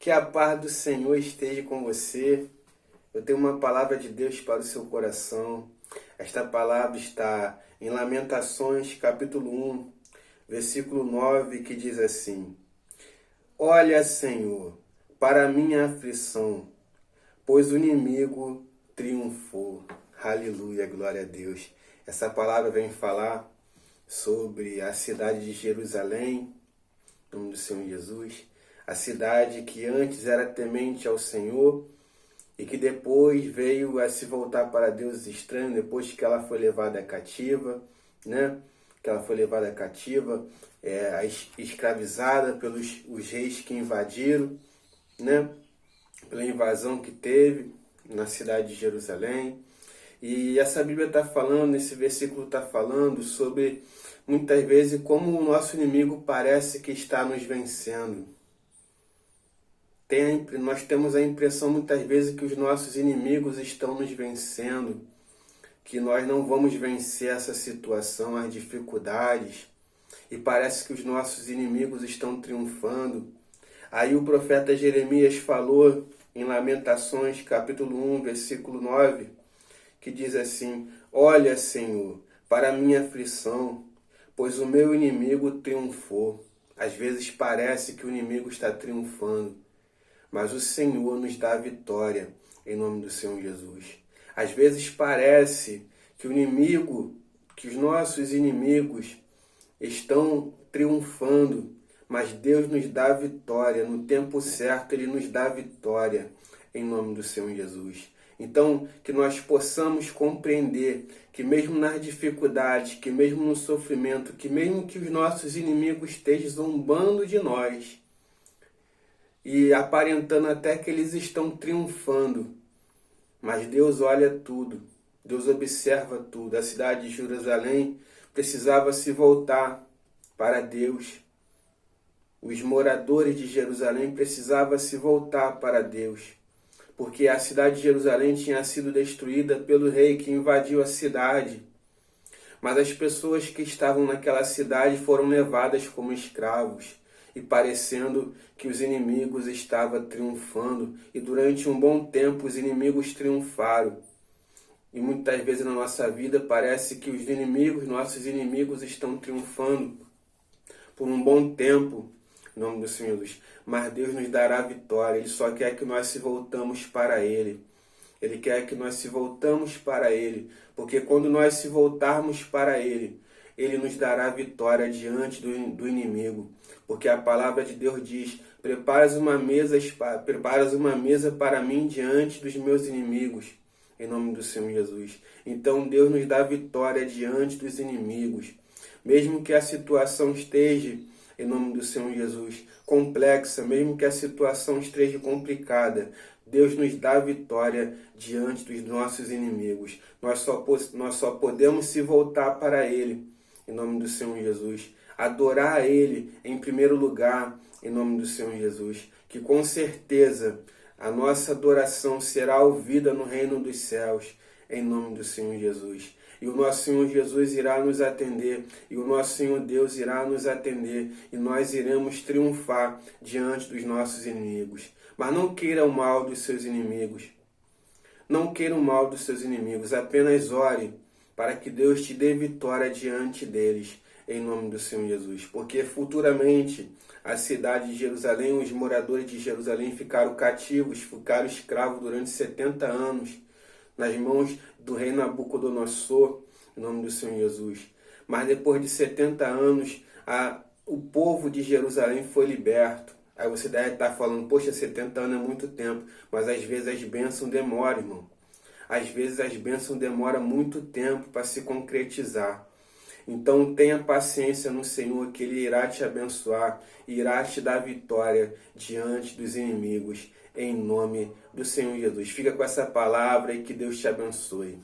Que a paz do Senhor esteja com você. Eu tenho uma palavra de Deus para o seu coração. Esta palavra está em Lamentações, capítulo 1, versículo 9, que diz assim: Olha, Senhor, para a minha aflição, pois o inimigo triunfou. Aleluia, glória a Deus. Essa palavra vem falar sobre a cidade de Jerusalém, em nome do Senhor Jesus. A cidade que antes era temente ao Senhor e que depois veio a se voltar para deuses estranhos, depois que ela foi levada cativa, né? Que ela foi levada cativa, escravizada pelos os reis que invadiram, né? Pela invasão que teve na cidade de Jerusalém. E essa Bíblia está falando, esse versículo está falando sobre, muitas vezes, como o nosso inimigo parece que está nos vencendo. Nós temos a impressão muitas vezes que os nossos inimigos estão nos vencendo, que nós não vamos vencer essa situação, as dificuldades, e parece que os nossos inimigos estão triunfando. Aí o profeta Jeremias falou em Lamentações, capítulo 1, versículo 9, que diz assim: Olha, Senhor, para a minha aflição, pois o meu inimigo triunfou. Às vezes parece que o inimigo está triunfando, mas o Senhor nos dá a vitória, em nome do Senhor Jesus. Às vezes parece que o inimigo, que os nossos inimigos estão triunfando, mas Deus nos dá a vitória. No tempo certo, Ele nos dá a vitória, em nome do Senhor Jesus. Então, que nós possamos compreender que mesmo nas dificuldades, que mesmo no sofrimento, que mesmo que os nossos inimigos estejam zombando de nós, e aparentando até que eles estão triunfando, mas Deus olha tudo, Deus observa tudo. A cidade de Jerusalém precisava se voltar para Deus. Os moradores de Jerusalém precisavam se voltar para Deus, porque a cidade de Jerusalém tinha sido destruída pelo rei que invadiu a cidade. Mas as pessoas que estavam naquela cidade foram levadas como escravos, e parecendo que os inimigos estavam triunfando. E durante um bom tempo os inimigos triunfaram. E muitas vezes na nossa vida parece que os inimigos, nossos inimigos, estão triunfando por um bom tempo, em nome do Senhor Jesus. Mas Deus nos dará a vitória. Ele só quer que nós se voltamos para Ele. Ele quer que nós se voltamos para Ele. Porque quando nós se voltarmos para Ele, Ele nos dará a vitória diante do inimigo. Porque a palavra de Deus diz: preparas uma mesa para mim diante dos meus inimigos, em nome do Senhor Jesus. Então Deus nos dá vitória diante dos inimigos. Mesmo que a situação esteja, em nome do Senhor Jesus, complexa, mesmo que a situação esteja complicada, Deus nos dá vitória diante dos nossos inimigos. Nós só podemos se voltar para Ele, em nome do Senhor Jesus. Adorar a Ele em primeiro lugar, em nome do Senhor Jesus. Que com certeza a nossa adoração será ouvida no reino dos céus, em nome do Senhor Jesus. E o nosso Senhor Jesus irá nos atender, e o nosso Senhor Deus irá nos atender, e nós iremos triunfar diante dos nossos inimigos. Mas não queira o mal dos seus inimigos. Não queira o mal dos seus inimigos, apenas ore para que Deus te dê vitória diante deles, em nome do Senhor Jesus. Porque futuramente a cidade de Jerusalém, os moradores de Jerusalém ficaram cativos, ficaram escravos durante 70 anos, nas mãos do rei Nabucodonosor, em nome do Senhor Jesus. Mas depois de 70 anos, o povo de Jerusalém foi liberto. Aí você deve estar falando: poxa, 70 anos é muito tempo. Mas às vezes as bênçãos demoram, irmão. Às vezes as bênçãos demoram muito tempo para se concretizar. Então tenha paciência no Senhor, que Ele irá te abençoar, irá te dar vitória diante dos inimigos, em nome do Senhor Jesus. Fica com essa palavra e que Deus te abençoe.